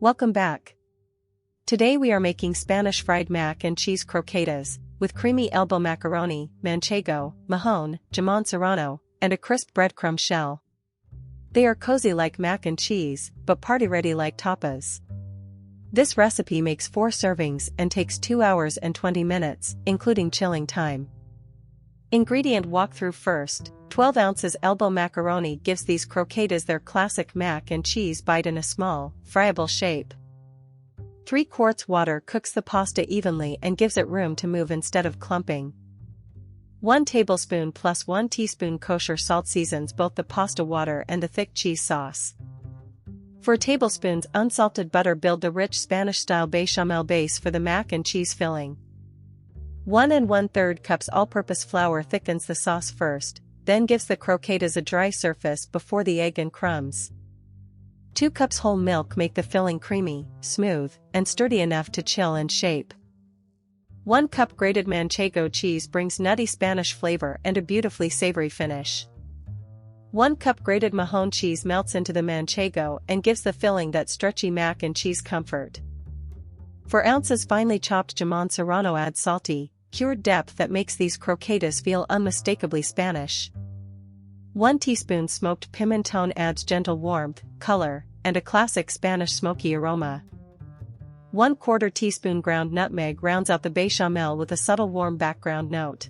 Welcome back. Today we are making Spanish fried mac and cheese croquetas, with creamy elbow macaroni, Manchego-Mahón, jamón serrano, and a crisp breadcrumb shell. They are cozy like mac and cheese, but party-ready like tapas. This recipe makes 4 servings and takes 2 hours and 20 minutes, including chilling time. Ingredient walkthrough first. 12 ounces elbow macaroni gives these croquetas their classic mac and cheese bite in a small, friable shape. 3 quarts water cooks the pasta evenly and gives it room to move instead of clumping. 1 tablespoon plus 1 teaspoon kosher salt seasons both the pasta water and the thick cheese sauce. 4 tablespoons unsalted butter build the rich Spanish-style bechamel base for the mac and cheese filling. 1 1/3 cups all-purpose flour thickens the sauce first, then gives the croquetas a dry surface before the egg and crumbs. 2 cups whole milk make the filling creamy, smooth, and sturdy enough to chill and shape. 1 cup grated Manchego cheese brings nutty Spanish flavor and a beautifully savory finish. 1 cup grated Mahón cheese melts into the Manchego and gives the filling that stretchy mac and cheese comfort. 4 ounces finely chopped jamón serrano adds salty, cured depth that makes these croquetas feel unmistakably Spanish. 1 teaspoon smoked pimentón adds gentle warmth, color, and a classic Spanish smoky aroma. 1/4 teaspoon ground nutmeg rounds out the bechamel with a subtle warm background note.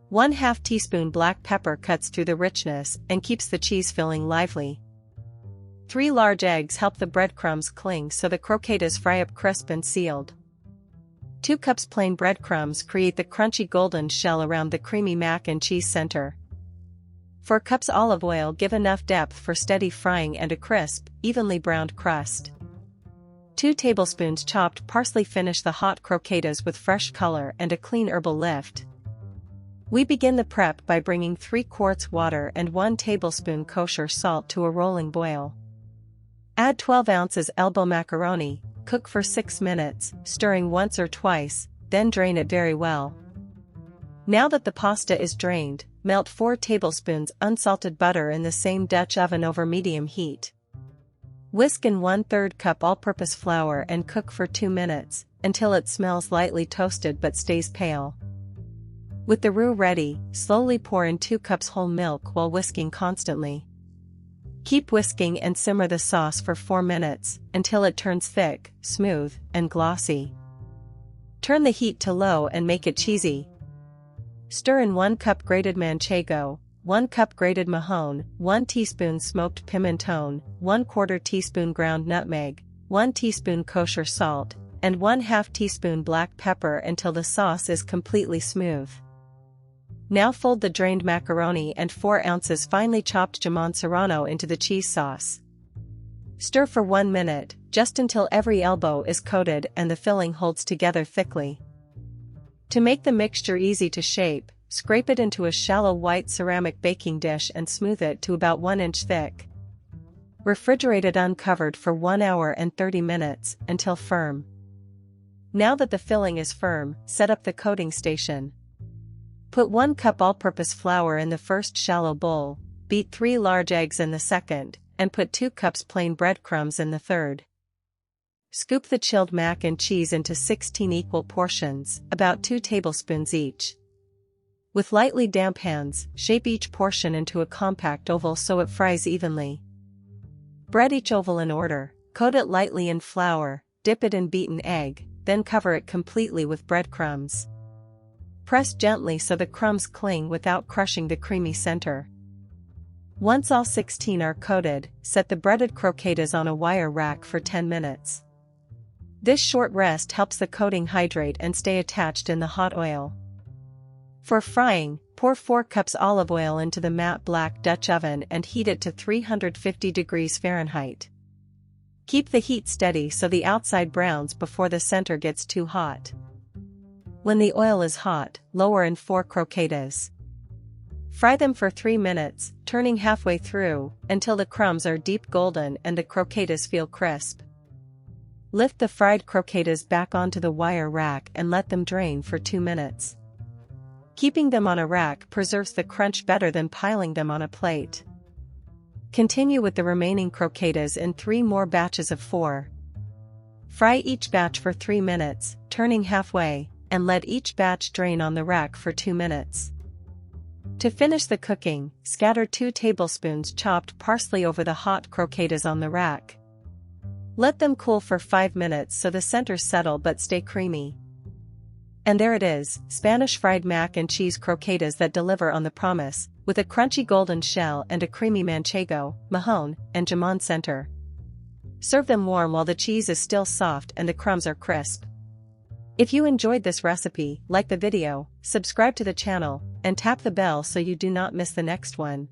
1/2 teaspoon black pepper cuts through the richness and keeps the cheese filling lively. 3 large eggs help the breadcrumbs cling so the croquetas fry up crisp and sealed. 2 cups plain breadcrumbs create the crunchy golden shell around the creamy mac and cheese center. 4 cups olive oil give enough depth for steady frying and a crisp, evenly browned crust. 2 tablespoons chopped parsley finish the hot croquetas with fresh color and a clean herbal lift. We begin the prep by bringing 3 quarts water and 1 tablespoon kosher salt to a rolling boil. Add 12 ounces elbow macaroni, cook for 6 minutes, stirring once or twice, then drain it very well. Now that the pasta is drained, melt 4 tablespoons unsalted butter in the same Dutch oven over medium heat. Whisk in 1/3 cup all-purpose flour and cook for 2 minutes, until it smells lightly toasted but stays pale. With the roux ready, slowly pour in 2 cups whole milk while whisking constantly. Keep whisking and simmer the sauce for 4 minutes, until it turns thick, smooth, and glossy. Turn the heat to low and make it cheesy. Stir in 1 cup grated Manchego, 1 cup grated Mahón, 1 teaspoon smoked pimentón, 1/4 teaspoon ground nutmeg, 1 teaspoon kosher salt, and 1/2 teaspoon black pepper until the sauce is completely smooth. Now fold the drained macaroni and 4 ounces finely chopped jamón serrano into the cheese sauce. Stir for 1 minute, just until every elbow is coated and the filling holds together thickly. To make the mixture easy to shape, scrape it into a shallow white ceramic baking dish and smooth it to about 1 inch thick. Refrigerate it uncovered for 1 hour and 30 minutes, until firm. Now that the filling is firm, set up the coating station. Put 1 cup all-purpose flour in the first shallow bowl, beat 3 large eggs in the second, and put 2 cups plain breadcrumbs in the third. Scoop the chilled mac and cheese into 16 equal portions, about 2 tablespoons each. With lightly damp hands, shape each portion into a compact oval so it fries evenly. Bread each oval in order, coat it lightly in flour, dip it in beaten egg, then cover it completely with breadcrumbs. Press gently so the crumbs cling without crushing the creamy center. Once all 16 are coated, set the breaded croquetas on a wire rack for 10 minutes. This short rest helps the coating hydrate and stay attached in the hot oil. For frying, pour 4 cups olive oil into the matte black Dutch oven and heat it to 350 degrees Fahrenheit. Keep the heat steady so the outside browns before the center gets too hot. When the oil is hot, lower in 4 croquetas. Fry them for 3 minutes, turning halfway through, until the crumbs are deep golden and the croquetas feel crisp. Lift the fried croquetas back onto the wire rack and let them drain for 2 minutes. Keeping them on a rack preserves the crunch better than piling them on a plate. Continue with the remaining croquetas in 3 more batches of 4. Fry each batch for 3 minutes, turning halfway, and let each batch drain on the rack for 2 minutes. To finish the cooking, scatter 2 tablespoons chopped parsley over the hot croquetas on the rack. Let them cool for 5 minutes so the centers settle but stay creamy. And there it is, Spanish fried mac and cheese croquetas that deliver on the promise, with a crunchy golden shell and a creamy Manchego-Mahón and jamón center. Serve them warm while the cheese is still soft and the crumbs are crisp. If you enjoyed this recipe, like the video, subscribe to the channel, and tap the bell so you do not miss the next one.